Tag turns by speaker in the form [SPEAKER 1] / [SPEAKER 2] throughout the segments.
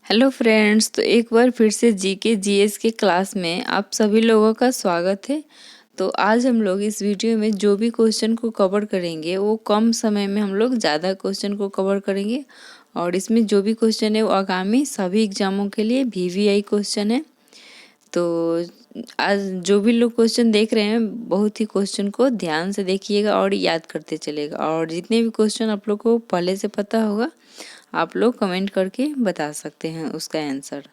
[SPEAKER 1] Hello friends, तो एक बार फिर से जीके जीएस के क्लास में आप सभी लोगों का स्वागत है। तो आज हम लोग इस वीडियो में जो भी क्वेश्चन को कवर करेंगे वो कम समय में हम लोग ज़्यादा क्वेश्चन को कवर करेंगे और इसमें जो भी क्वेश्चन है वो आगामी सभी एग्जामों के लिए वीवीआई क्वेश्चन है। तो आज जो भी लोग क्वेश्चन देख रहे हैं बहुत ही क्वेश्चन को ध्यान से देखिएगा और याद करते चलेगा, और जितने भी क्वेश्चन आप लोग को पहले से पता होगा आप लोग कमेंट करके बता सकते हैं उसका आंसर।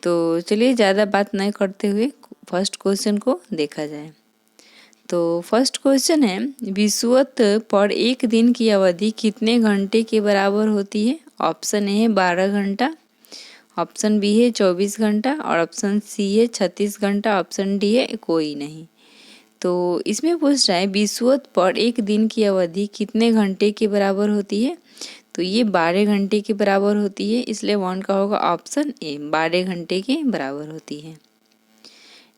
[SPEAKER 1] तो चलिए ज़्यादा बात नहीं करते हुए फर्स्ट क्वेश्चन को देखा जाए। तो फर्स्ट क्वेश्चन है, विषुवत पर एक दिन की अवधि कितने घंटे के बराबर होती है? ऑप्शन ए है 12 घंटा, ऑप्शन बी है 24 घंटा और ऑप्शन सी है 36 घंटा, ऑप्शन डी है कोई नहीं। तो इसमें पूछ रहा है विषुवत पर एक दिन की अवधि कितने घंटे के बराबर होती है? तो ये 12 घंटे के बराबर होती है, इसलिए वन का होगा ऑप्शन ए, 12 घंटे के बराबर होती है।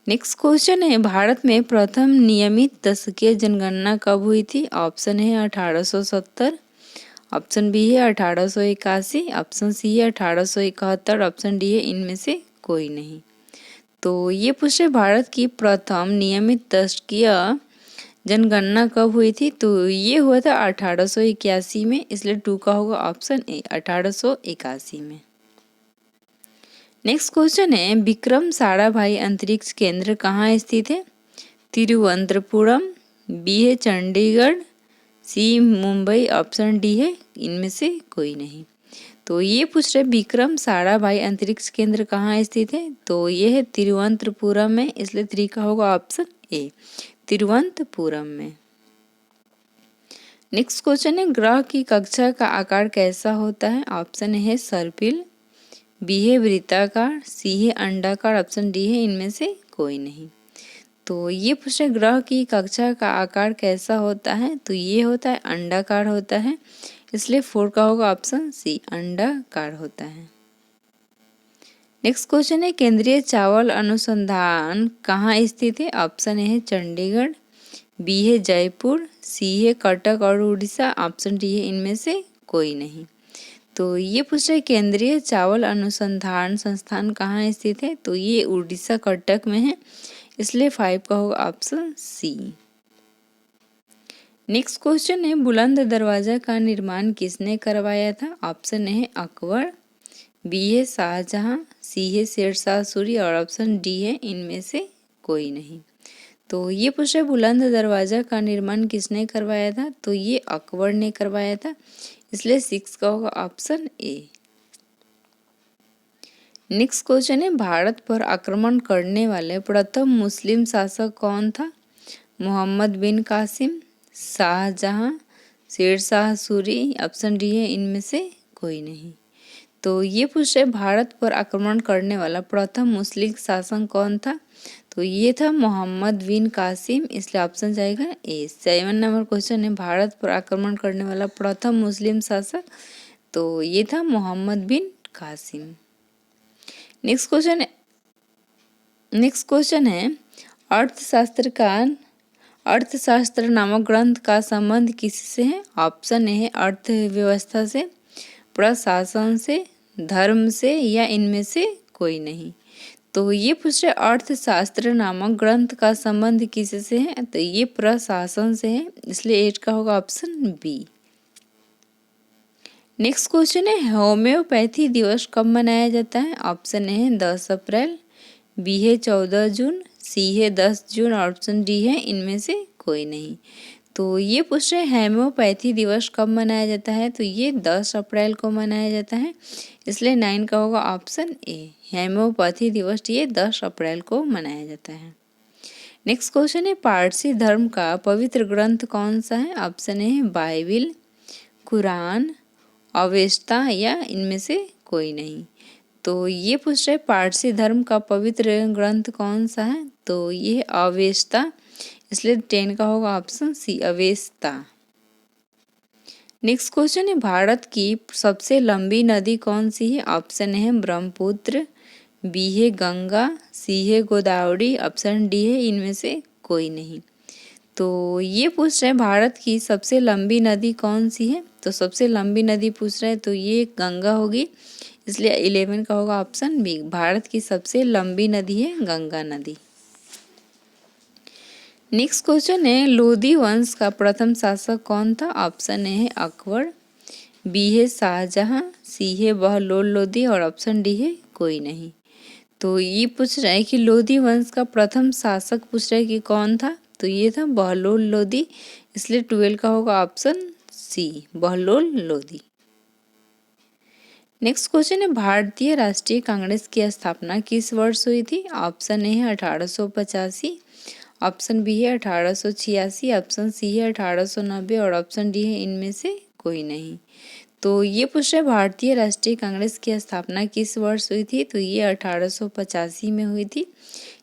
[SPEAKER 1] नेक्स्ट क्वेश्चन है, भारत में प्रथम नियमित दशकीय जनगणना कब हुई थी? ऑप्शन है 1870, ऑप्शन बी है 1881, ऑप्शन सी है 1871, ऑप्शन डी है इनमें से कोई नहीं। तो ये पूछ रहे भारत की प्रथम नियमित दशकीय जनगणना कब हुई थी? तो ये हुआ था 1881 में, इसलिए टू का होगा ऑप्शन ए, 1881 में। नेक्स्ट क्वेश्चन है, विक्रम साराभाई अंतरिक्ष केंद्र कहाँ स्थित है? तिरुवनंतपुरम, बी है चंडीगढ़, सी मुंबई, ऑप्शन डी है इनमें से कोई नहीं। तो ये पूछ रहे विक्रम साराभाई अंतरिक्ष केंद्र कहाँ स्थित है? तो ये है तिरुवनंतपुरम में, इसलिए 3 का होगा ऑप्शन ए, तिरुवनंतपुरम में। नेक्स्ट क्वेश्चन है, ग्रह की कक्षा का आकार कैसा होता है? ऑप्शन है सर्पिल, बी है वृत्ताकार, सी है अंडाकार, ऑप्शन डी है इनमें से कोई नहीं। तो ये पूछ रहे ग्रह की कक्षा का आकार कैसा होता है? तो ये होता है अंडाकार होता है, इसलिए 4 का होगा ऑप्शन सी, अंडाकार होता है। नेक्स्ट क्वेश्चन है, केंद्रीय चावल अनुसंधान कहाँ स्थित है? ऑप्शन ए है चंडीगढ़, बी है जयपुर, सी है कटक और उड़ीसा, ऑप्शन डी है इनमें से कोई नहीं। तो ये पूछ रहे केंद्रीय चावल अनुसंधान संस्थान कहाँ स्थित है? तो ये उड़ीसा कटक में है, इसलिए 5 का होगा ऑप्शन सी। नेक्स्ट क्वेश्चन है, बुलंद दरवाजा का निर्माण किसने करवाया था? ऑप्शन ए है अकबर, बी है शाहजहां, सी है शेरशाह सूरी और ऑप्शन डी है इनमें से कोई नहीं। तो ये पूछ रहे बुलंद दरवाजा का निर्माण किसने करवाया था? तो ये अकबर ने करवाया था, इसलिए 6 का होगा ऑप्शन ए। नेक्स्ट क्वेश्चन है, भारत पर आक्रमण करने वाले प्रथम मुस्लिम शासक कौन था? मोहम्मद बिन कासिम, शाहजहां, शेरशाह सूरी, ऑप्शन डी है इनमें से कोई नहीं। तो ये पूछ रहे भारत पर आक्रमण करने वाला प्रथम मुस्लिम शासक कौन था? तो ये था मोहम्मद बिन कासिम, इसलिए ऑप्शन जाएगा ए। 7 नंबर क्वेश्चन है, भारत पर आक्रमण करने वाला प्रथम मुस्लिम शासक, तो ये था मोहम्मद बिन कासिम। नेक्स्ट क्वेश्चन है, अर्थशास्त्र नामक ग्रंथ का संबंध किससे है? ऑप्शन ए है अर्थव्यवस्था से, प्रशासन से, धर्म से या इनमें से कोई नहीं। तो ये पूछ रहे अर्थशास्त्र नामक ग्रंथ का संबंध किससे है? तो ये प्रशासन से है, इसलिए 8 का होगा ऑप्शन बी। नेक्स्ट क्वेश्चन है, होम्योपैथी दिवस कब मनाया जाता है? ऑप्शन ए है 10 अप्रैल, बी है 14 जून, सी है 10 जून, ऑप्शन डी है इनमें से कोई नहीं। तो ये पूछ रहे होम्योपैथी दिवस कब मनाया जाता है? तो ये 10 अप्रैल को मनाया जाता है, इसलिए 9 का होगा ऑप्शन ए, होम्योपैथी दिवस ये 10 अप्रैल को मनाया जाता है। नेक्स्ट क्वेश्चन है, पारसी धर्म का पवित्र ग्रंथ कौन सा है? ऑप्शन ए है बाइबिल, कुरान, अवेस्ता या इनमें से कोई नहीं। तो ये पूछ रहे पारसी धर्म का पवित्र ग्रंथ कौन सा है? तो ये अवेस्ता, इसलिए 10 का होगा option C, Avesta. Next question है, भारत की सबसे लंबी नदी कौन सी है? ऑप्शन है ब्रह्मपुत्र, बी है गंगा, सी है गोदावरी, ऑप्शन डी है इनमें से कोई नहीं। तो ये पूछ रहे हैं भारत की सबसे लंबी नदी कौन सी है? तो सबसे लंबी नदी पूछ रहे हैं, तो ये गंगा होगी, इसलिए 11 का होगा ऑप्शन बी। भारत की सबसे लंबी नदी है गंगा नदी। नेक्स्ट क्वेश्चन है, लोधी वंश का प्रथम शासक कौन था? ऑप्शन ए है अकबर, बी है शाहजहां, सी है बहलोल लोधी और ऑप्शन डी है कोई नहीं। तो ये पूछ रहा है कि लोधी वंश का प्रथम शासक पूछ रहा है कि कौन था, तो ये था बहलोल लोधी, इसलिए 12 का होगा option C, Bahlol Lodi. Next question है, भारतीय राष्ट्रीय कांग्रेस की स्थापना किस वर्ष हुई थी? ऑप्शन ए है 1885, ऑप्शन बी है 1886, ऑप्शन सी है 1890 और ऑप्शन डी है इनमें से कोई नहीं। तो ये पूछ रहे भारतीय राष्ट्रीय कांग्रेस की स्थापना किस वर्ष हुई थी? तो ये 1885 में हुई थी,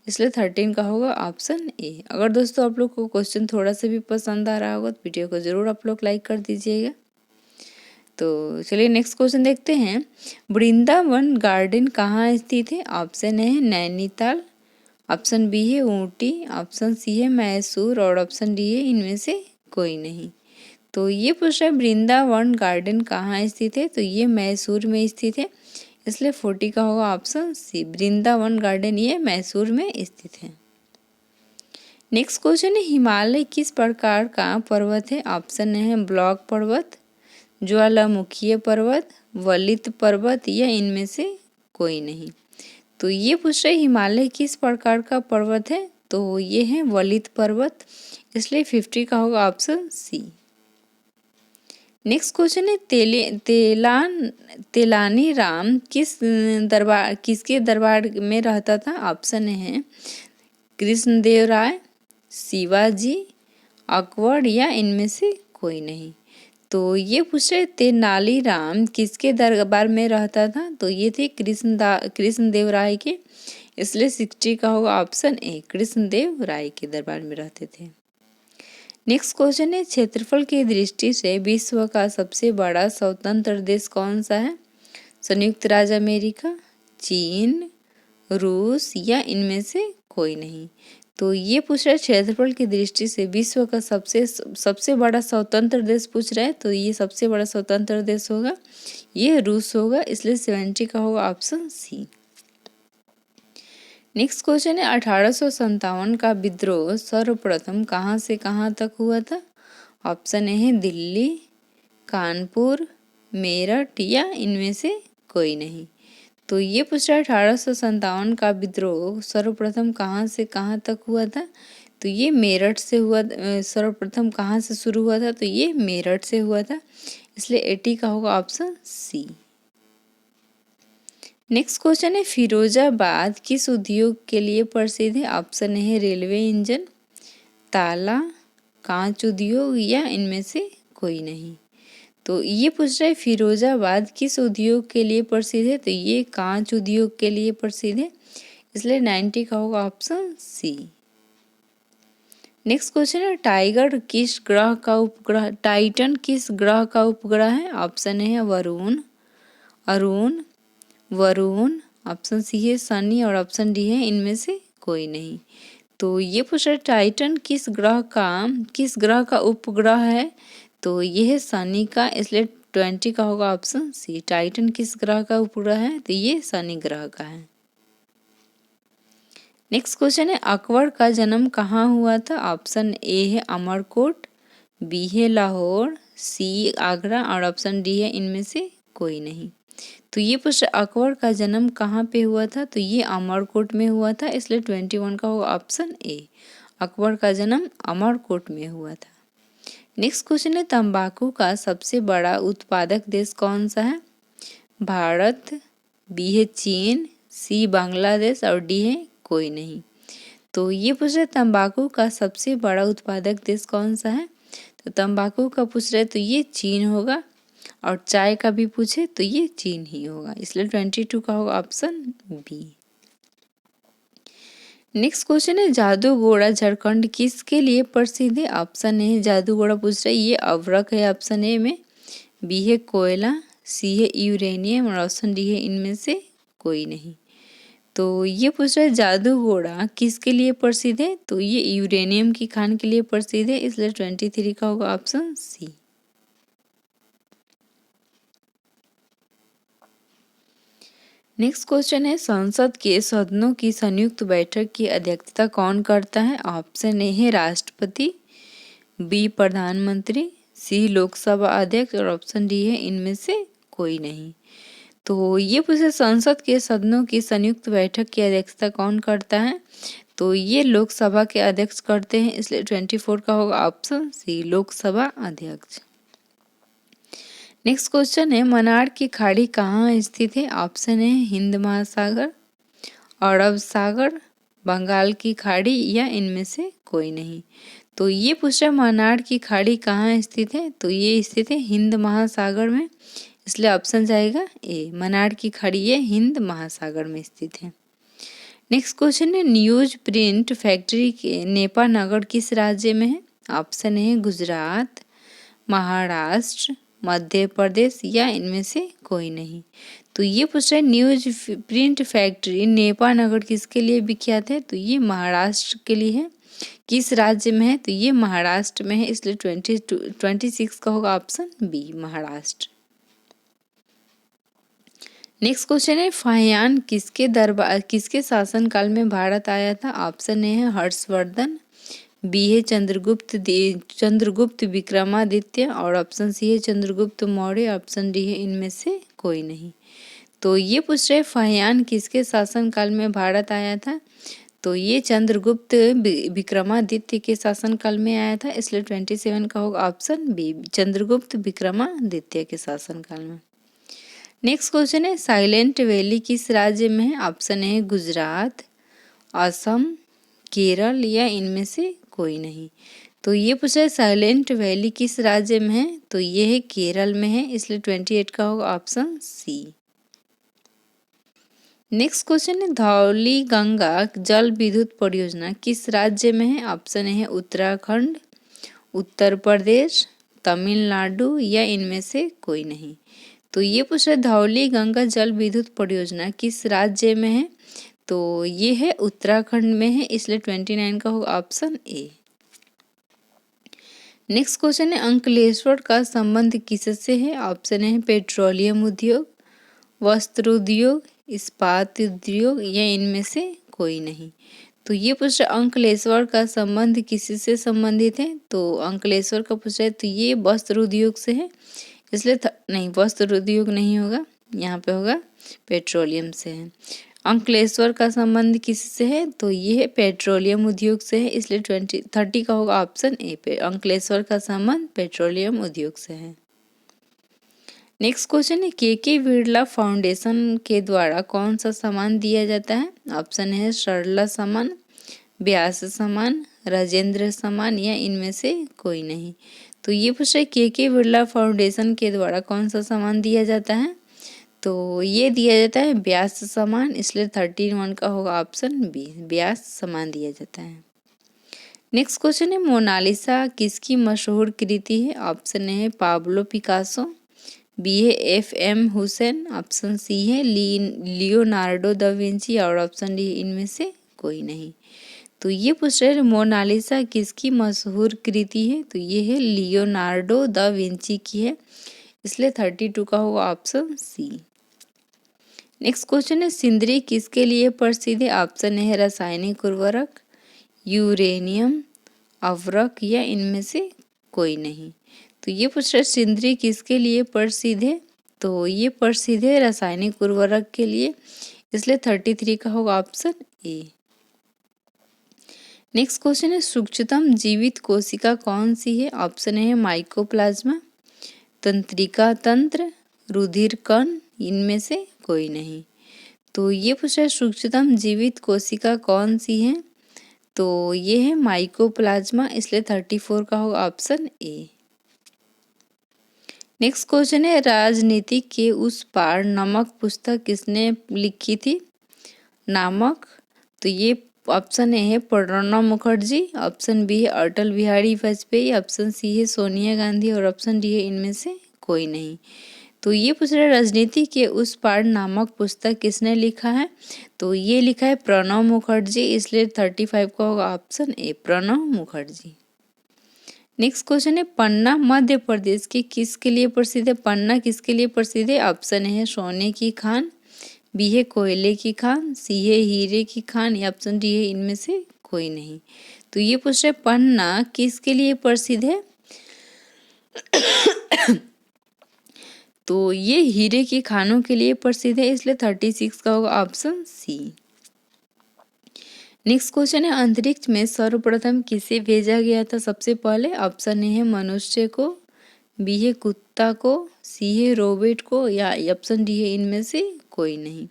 [SPEAKER 1] इसलिए 13 का होगा ऑप्शन ए। अगर दोस्तों आप लोग को क्वेश्चन थोड़ा सा भी पसंद आ रहा होगा तो वीडियो को जरूर आप लोग लाइक कर दीजिएगा। तो चलिए नेक्स्ट क्वेश्चन देखते हैं, वृंदावन गार्डन कहाँ स्थित है? ऑप्शन ए है नैनीताल, ऑप्शन बी है ऊटी, ऑप्शन सी है मैसूर और ऑप्शन डी है इनमें से कोई नहीं। तो ये पूछ रहा है वृंदावन गार्डन कहाँ स्थित है? तो ये मैसूर में स्थित है, इसलिए 40 का होगा ऑप्शन सी, वृंदावन गार्डन ये मैसूर में स्थित है। नेक्स्ट क्वेश्चन है, हिमालय किस प्रकार का पर्वत है? ऑप्शन है ब्लॉक पर्वत, ज्वालामुखीय पर्वत, वलित पर्वत या इनमें से कोई नहीं। तो ये पूछ रहे हिमालय किस प्रकार का पर्वत है? तो ये है वलित पर्वत, इसलिए 50 का होगा ऑप्शन सी। नेक्स्ट क्वेश्चन है, तेलानी राम किसके दरबार में रहता था? ऑप्शन है कृष्णदेव राय, शिवाजी, अकबर या इनमें से कोई नहीं। तो ये पूछ रहे तेनाली राम किसके दरबार में रहता था? तो ये थे कृष्णदेव राय के, इसलिए 60 का होगा ऑप्शन ए, कृष्णदेव राय के दरबार में रहते थे। नेक्स्ट क्वेश्चन है, क्षेत्रफल की दृष्टि से विश्व का सबसे बड़ा स्वतंत्र देश कौन सा है? संयुक्त राज्य अमेरिका, चीन, रूस या इनमें से कोई नहीं। तो ये पूछ रहा है क्षेत्रफल की दृष्टि से विश्व का सबसे बड़ा स्वतंत्र देश पूछ रहा है, तो ये सबसे बड़ा स्वतंत्र देश होगा ये रूस होगा, इसलिए 70 का होगा ऑप्शन सी। नेक्स्ट क्वेश्चन है, 1857 का विद्रोह सर्वप्रथम कहाँ से कहाँ तक हुआ था? ऑप्शन ए है दिल्ली, कानपुर, मेरठ या इनमें से कोई नहीं। तो ये पूछ रहा है 1857 का विद्रोह सर्वप्रथम कहाँ से कहाँ तक हुआ था? तो ये मेरठ से हुआ। सर्वप्रथम कहाँ से शुरू हुआ था? तो ये मेरठ से हुआ था, इसलिए 80 का होगा ऑप्शन सी। नेक्स्ट क्वेश्चन है, फिरोजाबाद किस उद्योग के लिए प्रसिद्ध है? ऑप्शन है रेलवे इंजन, ताला, कांच उद्योग या इनमें से कोई नहीं। तो ये पूछ रहा है फिरोजाबाद किस उद्योग के लिए प्रसिद्ध है? तो ये कांच उद्योग के लिए प्रसिद्ध है, इसलिए 90 का होगा ऑप्शन सी। नेक्स्ट क्वेश्चन है, टाइटन किस ग्रह का उपग्रह है? ऑप्शन है वरुण, अरुण, वरुण, ऑप्शन सी है शनि और ऑप्शन डी है इनमें से कोई नहीं। तो ये पूछ रहा है टाइटन किस ग्रह का उपग्रह है? तो ये है शनि का, इसलिए 20 का होगा ऑप्शन सी। टाइटन किस ग्रह का उपग्रह है? तो ये शनि ग्रह का है। नेक्स्ट क्वेश्चन है, अकबर का जन्म कहाँ हुआ था? ऑप्शन ए है अमरकोट, बी है लाहौर, सी आगरा और ऑप्शन डी है इनमें से कोई नहीं। तो ये पूछ अकबर का जन्म कहाँ पे हुआ था? तो ये अमरकोट में हुआ था, इसलिए 21 का होगा ऑप्शन ए, अकबर का जन्म अमरकोट में हुआ था। नेक्स्ट क्वेश्चन है, तंबाकू का सबसे बड़ा उत्पादक देश कौन सा है? भारत, बी है चीन, सी बांग्लादेश और डी है कोई नहीं। तो ये पूछ रहे तंबाकू का सबसे बड़ा उत्पादक देश कौन सा है? तो तंबाकू का पूछ रहे तो ये चीन होगा, और चाय का भी पूछे तो ये चीन ही होगा, इसलिए 22 का होगा ऑप्शन बी। नेक्स्ट क्वेश्चन है, जादूगोड़ा झारखंड किसके लिए प्रसिद्ध है? ऑप्शन ए जादूगोड़ा पूछ रहे ये अभ्रक है ऑप्शन ए में, बी है कोयला, सी है यूरेनियम और ऑप्शन डी है इनमें से कोई नहीं। तो ये पूछ रहा है जादूगोड़ा किसके लिए प्रसिद्ध है? तो ये यूरेनियम की खान के लिए प्रसिद्ध है, इसलिए 23 का होगा ऑप्शन सी। नेक्स्ट क्वेश्चन है, संसद के सदनों की संयुक्त बैठक की अध्यक्षता कौन करता है? ऑप्शन ए है राष्ट्रपति, बी प्रधानमंत्री, सी लोकसभा अध्यक्ष और ऑप्शन डी है इनमें से कोई नहीं। तो ये पूछे संसद के सदनों की संयुक्त बैठक की अध्यक्षता कौन करता है? तो ये लोकसभा के अध्यक्ष करते हैं, इसलिए 24 का होगा ऑप्शन सी लोकसभा अध्यक्ष। नेक्स्ट क्वेश्चन है, मन्नार की खाड़ी कहाँ स्थित है? ऑप्शन है हिंद महासागर, अरब सागर, बंगाल की खाड़ी या इनमें से कोई नहीं। तो ये पूछ रहा है मन्नार की खाड़ी कहाँ स्थित है? तो ये स्थित है हिंद महासागर में, इसलिए ऑप्शन जाएगा ए, मन्नार की खाड़ी ये हिंद महासागर में स्थित है। नेक्स्ट क्वेश्चन है, न्यूज प्रिंट फैक्ट्री के नेपा नगर किस राज्य में है? ऑप्शन है गुजरात, महाराष्ट्र, मध्य प्रदेश या इनमें से कोई नहीं। तो ये पूछ रहा है न्यूज प्रिंट फैक्ट्री नेपा नगर किसके लिए विख्यात है? तो ये महाराष्ट्र के लिए है। किस राज्य में है? तो ये महाराष्ट्र में है, इसलिए 26 का होगा option B Maharashtra. Next question है, फाहियान किसके शासनकाल में भारत आया था? ऑप्शन ए है हर्षवर्धन, बी है चंद्रगुप्त विक्रमादित्य और ऑप्शन सी है चंद्रगुप्त मौर्य, ऑप्शन डी है इनमें से कोई नहीं। तो ये पूछ रहे फाहियान किसके शासनकाल में भारत आया था? तो ये चंद्रगुप्त विक्रमादित्य के शासनकाल में आया था, इसलिए 27 का होगा ऑप्शन बी चंद्रगुप्त विक्रमादित्य के शासनकाल में। नेक्स्ट क्वेश्चन है, साइलेंट वैली किस राज्य में है? ऑप्शन है गुजरात, असम, केरल या इनमें से कोई नहीं। तो ये पूछा है साइलेंट वैली किस राज्य में है? तो ये है केरल में है, इसलिए 28 का होगा ऑप्शन सी। नेक्स्ट क्वेश्चन है, धौली गंगा जल विद्युत परियोजना किस राज्य में है? ऑप्शन है उत्तराखंड, उत्तर प्रदेश, तमिलनाडु या इनमें से कोई नहीं। तो ये पूछ रहा है धौली गंगा जल विद्युत परियोजना किस राज्य में है? तो ये है उत्तराखंड में है, इसलिए 29 का होगा ऑप्शन ए। नेक्स्ट क्वेश्चन है, अंकलेश्वर का संबंध किससे है? ऑप्शन है पेट्रोलियम उद्योग, वस्त्र उद्योग, इस्पात उद्योग या इनमें से कोई नहीं। तो ये पूछ रहा है अंकलेश्वर का संबंध किससे संबंधित है? तो अंकलेश्वर का पूछ रहा है तो ये वस्त्र उद्योग से है, इसलिए नहीं वस्त्र उद्योग नहीं होगा, यहाँ पे होगा पेट्रोलियम से है। अंकलेश्वर का संबंध किससे है? तो ये है पेट्रोलियम उद्योग से है, इसलिए 30 का होगा ऑप्शन ए पे अंकलेश्वर का संबंध पेट्रोलियम उद्योग से है। नेक्स्ट क्वेश्चन है, के बिरला फाउंडेशन के द्वारा कौन सा सम्मान दिया जाता है? ऑप्शन है सरला सम्मान, व्यास सम्मान, राजेंद्र सम्मान या इनमें से कोई नहीं। तो ये पूछ रहे के बिरला फाउंडेशन के द्वारा कौन सा सम्मान दिया जाता है? तो ये दिया जाता है व्यास सम्मान, इसलिए 31 का होगा ऑप्शन बी व्यास सम्मान दिया जाता है। नेक्स्ट क्वेश्चन है, मोनालिसा किसकी मशहूर कृति है? ऑप्शन है पाब्लो पिकासो, बी है FM हुसैन, ऑप्शन सी है लियोनार्डो दा विंची और ऑप्शन डी इनमें से कोई नहीं। तो ये पूछ रहे हैं मोनालिसा किसकी मशहूर कृति है? तो ये है लियोनार्डो दा विंची की है, इसलिए 32 का होगा ऑप्शन सी। नेक्स्ट क्वेश्चन है, सिंदरी किसके लिए प्रसिद्ध है? ऑप्शन है रासायनिक उर्वरक, यूरेनियम, अवरक या इनमें से कोई नहीं। तो ये पूछ रहा है सिंदरी किसके लिए प्रसिद्ध है? तो ये प्रसिद्ध है रासायनिक उर्वरक के लिए, इसलिए 33 का होगा ऑप्शन ए। नेक्स्ट क्वेश्चन है, सूक्ष्मतम जीवित कोशिका कौन सी है? ऑप्शन है माइकोप्लाज्मा, तंत्रिका तंत्र, रुधिर कण, इनमें से कोई नहीं। तो ये पूछ रहा है सूक्ष्मतम जीवित कोशिका कौन सी है? तो ये है माइकोप्लाज्मा, इसलिए 34 का होगा ऑप्शन ए। नेक्स्ट क्वेश्चन है, राजनीति के उस पार नमक पुस्तक किसने लिखी थी? नामक, तो ये ऑप्शन ए है प्रणब मुखर्जी, ऑप्शन बी है अटल बिहारी वाजपेयी, ऑप्शन सी है सोनिया गांधी और ऑप्शन डी है इनमें से कोई नहीं। तो ये पूछ रहा है राजनीति के उस पार नामक पुस्तक किसने लिखा है? तो ये लिखा है प्रणब मुखर्जी, इसलिए 35 का होगा option A Pranab Mukherjee. Next question है, पन्ना मध्य प्रदेश के किसके लिए प्रसिद्ध है? पन्ना किसके लिए प्रसिद्ध है? ऑप्शन है सोने की खान, बी है कोयले की खान, सी है हीरे की खान या ऑप्शन डी है इनमें से कोई नहीं। तो ये पूछ रहे पन्ना किसके लिए प्रसिद्ध है? तो ये हीरे की खानों के लिए प्रसिद्ध है, इसलिए 36 का होगा ऑप्शन सी। नेक्स्ट क्वेश्चन है अंतरिक्ष में सर्वप्रथम किसे भेजा गया था सबसे पहले? ऑप्शन ए है मनुष्य को, बी है कुत्ता को, सी है रोबोट को या ऑप्शन डी है इनमें से कोई नहीं।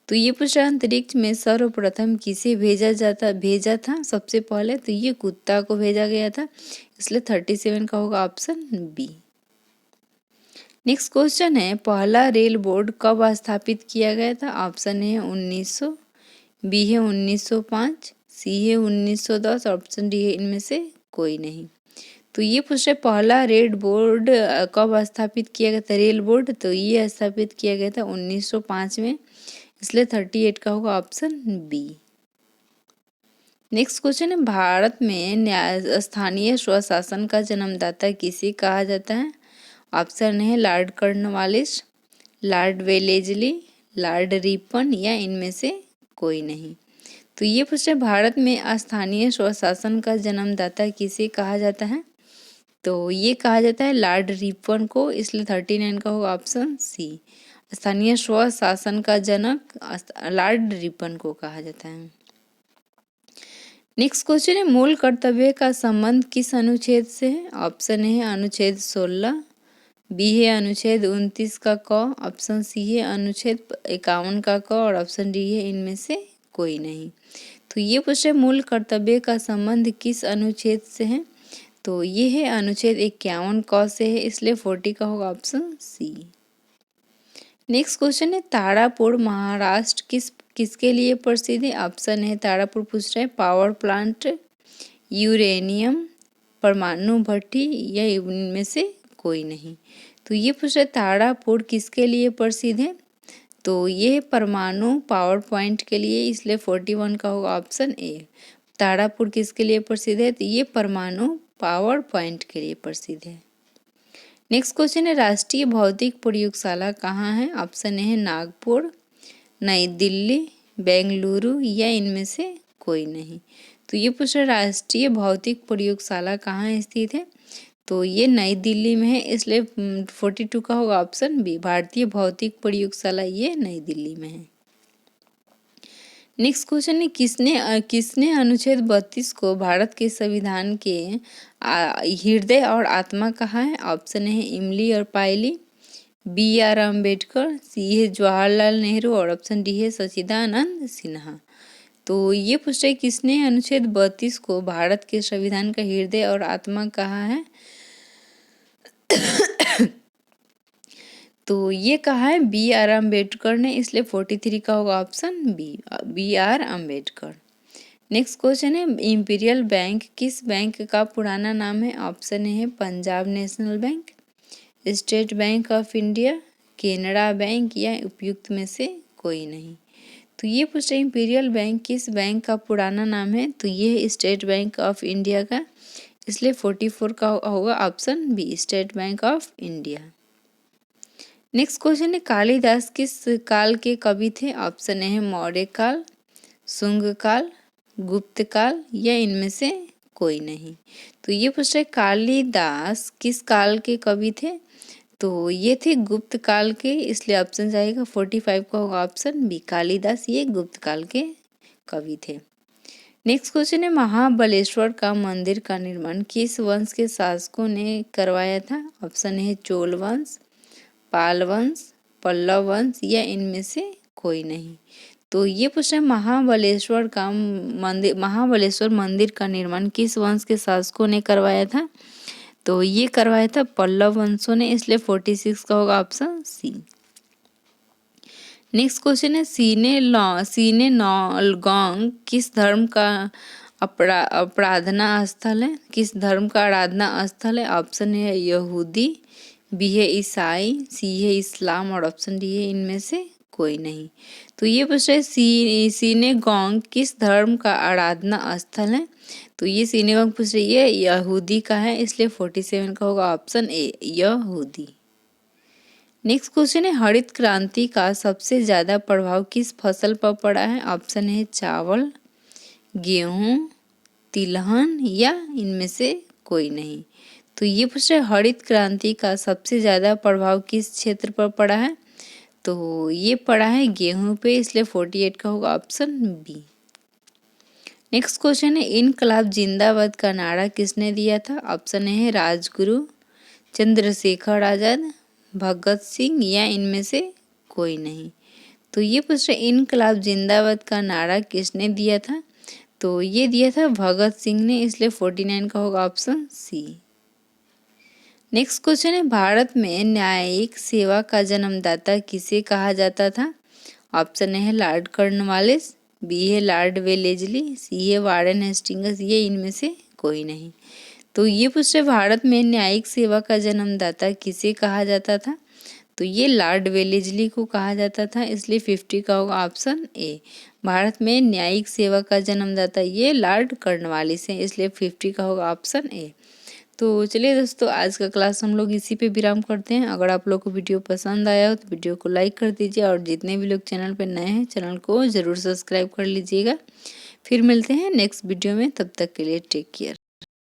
[SPEAKER 1] तो ये पूछ रहा अंतरिक्ष में सर्वप्रथम किसे भेजा था सबसे पहले? तो ये कुत्ता को भेजा गया था, इसलिए 37 का होगा ऑप्शन बी। नेक्स्ट क्वेश्चन है पहला रेल बोर्ड कब स्थापित किया गया था? ऑप्शन ए है 1900, बी है 1905, सी है 1910 और ऑप्शन डी है इनमें से कोई नहीं। तो ये पूछ रहे पहला रेल बोर्ड कब स्थापित किया गया था रेल बोर्ड? तो ये स्थापित किया गया था 1905 में, इसलिए 38 का होगा ऑप्शन बी। नेक्स्ट क्वेश्चन है भारत में स्थानीय स्वशासन का जन्मदाता किसे कहा जाता है? ऑप्शन है Lord Cornwallis, Lord Wellesley, Lord Ripon या इनमें से कोई नहीं। तो ये पूछे भारत में स्थानीय स्वशासन का जन्मदाता किसे कहा जाता है? तो ये कहा जाता है लॉर्ड रिपन को, इसलिए 39 का होगा ऑप्शन सी। स्थानीय स्वशासन का जनक लॉर्ड रिपन को कहा जाता है। नेक्स्ट क्वेश्चन है मूल कर्तव्य का संबंध किस अनुच्छेद से है? ऑप्शन है अनुच्छेद 16, बी है अनुच्छेद 29 का क, ऑप्शन सी है अनुच्छेद 51 का क और ऑप्शन डी है इनमें से कोई नहीं। तो ये पूछे मूल कर्तव्य का संबंध किस अनुच्छेद से है? तो ये है अनुच्छेद 51 क से है, इसलिए 40 का होगा ऑप्शन सी। नेक्स्ट क्वेश्चन है तारापुर महाराष्ट्र किसके लिए प्रसिद्ध है? ऑप्शन है तारापुर पूछ रहे हैं पावर प्लांट, यूरेनियम, परमाणु भट्टी या इनमें से कोई नहीं। तो ये पूछ रहे तारापुर किसके लिए प्रसिद्ध है? तो ये परमाणु पावर पॉइंट के लिए, इसलिए 41 का होगा ऑप्शन ए। तारापुर किसके लिए प्रसिद्ध है? तो ये परमाणु पावर पॉइंट के लिए प्रसिद्ध है। नेक्स्ट क्वेश्चन है राष्ट्रीय भौतिक प्रयोगशाला कहाँ है? ऑप्शन ए है नागपुर, नई दिल्ली, बेंगलुरु या इनमें से कोई नहीं। तो ये पूछ रहा राष्ट्रीय भौतिक प्रयोगशाला कहाँ स्थित है? तो ये नई दिल्ली में है, इसलिए 42 का होगा ऑप्शन बी। भारतीय भौतिक प्रयोगशाला ये नई दिल्ली में है। नेक्स्ट क्वेश्चन है किसने अनुच्छेद 32 को भारत के संविधान के हृदय और आत्मा कहा है? ऑप्शन है इमली और पायली, बी आर अम्बेडकर, सी है जवाहरलाल नेहरू और ऑप्शन डी है सच्चिदानंद सिन्हा। तो ये पूछ रहे किसने अनुच्छेद 32 को भारत के संविधान का हृदय और आत्मा कहा है? तो ये कहा है बी आर अम्बेडकर ने, इसलिए 43 का होगा option B R Ambedkar. Next question है इंपीरियल बैंक किस बैंक का पुराना नाम है? ऑप्शन है Punjab national bank, state bank of India, Canara bank या उपयुक्त में से कोई नहीं। तो ये पूछ रहे इंपीरियल बैंक किस बैंक का पुराना नाम है? तो ये है स्टेट बैंक ऑफ इंडिया का, इसलिए 44 का होगा option B state bank of India. Next question है कालिदास किस काल के कवि थे? ऑप्शन है मौर्य काल, शुंग काल, गुप्त काल या इनमें से कोई नहीं। तो ये पूछ रहे कालिदास किस काल के कवि थे? तो ये थे गुप्त काल के, इसलिए ऑप्शन जाएगा 45 का होगा ऑप्शन बी कालिदास ये गुप्त काल के कवि थे। नेक्स्ट क्वेश्चन है महाबलेश्वर का मंदिर का निर्माण किस वंश के शासकों ने करवाया था? ऑप्शन है चोल वंश, पाल वंश, पल्लव वंश या इनमें से कोई नहीं। तो ये पूछ रहे महाबलेश्वर मंदिर का निर्माण किस वंश के शासकों ने करवाया था? तो ये करवाया था पल्लव वंशों ने, इसलिए 46 का होगा ऑप्शन सी। नेक्स्ट क्वेश्चन है सीने नौलगोंग किस धर्म का आराधना स्थल है? किस धर्म का आराधना स्थल है? ऑप्शन है यहूदी, बी है ईसाई, सी है इस्लाम और ऑप्शन डी है इनमें से कोई नहीं। तो ये पूछ रहे सीनेगोंग किस धर्म का आराधना स्थल है? तो ये सीनेगोंग पूछ रही है यहूदी का है, इसलिए 47 का होगा ऑप्शन ए यहूदी। नेक्स्ट क्वेश्चन है हरित क्रांति का सबसे ज़्यादा प्रभाव किस फसल पर पड़ा है? ऑप्शन है चावल, गेहूँ, तिलहन या इनमें से कोई नहीं। तो ये पूछ रहे हरित क्रांति का सबसे ज़्यादा प्रभाव किस क्षेत्र पर पड़ा है? तो ये पड़ा है गेहूं पे, इसलिए 48 का होगा ऑप्शन बी। नेक्स्ट क्वेश्चन है इनकलाब जिंदाबाद का नारा किसने दिया था? ऑप्शन है राजगुरु, चंद्रशेखर आजाद, भगत सिंह या इनमें से कोई नहीं। तो ये पूछ रहे इनकलाब जिंदाबाद का नारा किसने दिया था? तो ये दिया था भगत सिंह ने, इसलिए 49 का होगा ऑप्शन सी। नेक्स्ट क्वेश्चन है भारत में न्यायिक सेवा का जन्मदाता किसे कहा जाता था? ऑप्शन है लॉर्ड कॉर्नवालिस, बी है लॉर्ड वेलेजली, सी है वारेन हेस्टिंग्स, ये इनमें से कोई नहीं। तो ये पूछ रहे भारत में न्यायिक सेवा का जन्मदाता किसे कहा जाता था? तो ये लॉर्ड वेलेजली को कहा जाता था, इसलिए 50 का होगा ऑप्शन ए। भारत में न्यायिक सेवा का जन्मदाता ये लॉर्ड कॉर्नवालिस है, इसलिए 50 का होगा ऑप्शन ए। तो चलिए दोस्तों, आज का क्लास हम लोग इसी पे विराम करते हैं। अगर आप लोग को वीडियो पसंद आया हो तो वीडियो को लाइक कर दीजिए, और जितने भी लोग चैनल पे नए हैं चैनल को ज़रूर सब्सक्राइब कर लीजिएगा। फिर मिलते हैं नेक्स्ट वीडियो में, तब तक के लिए टेक केयर।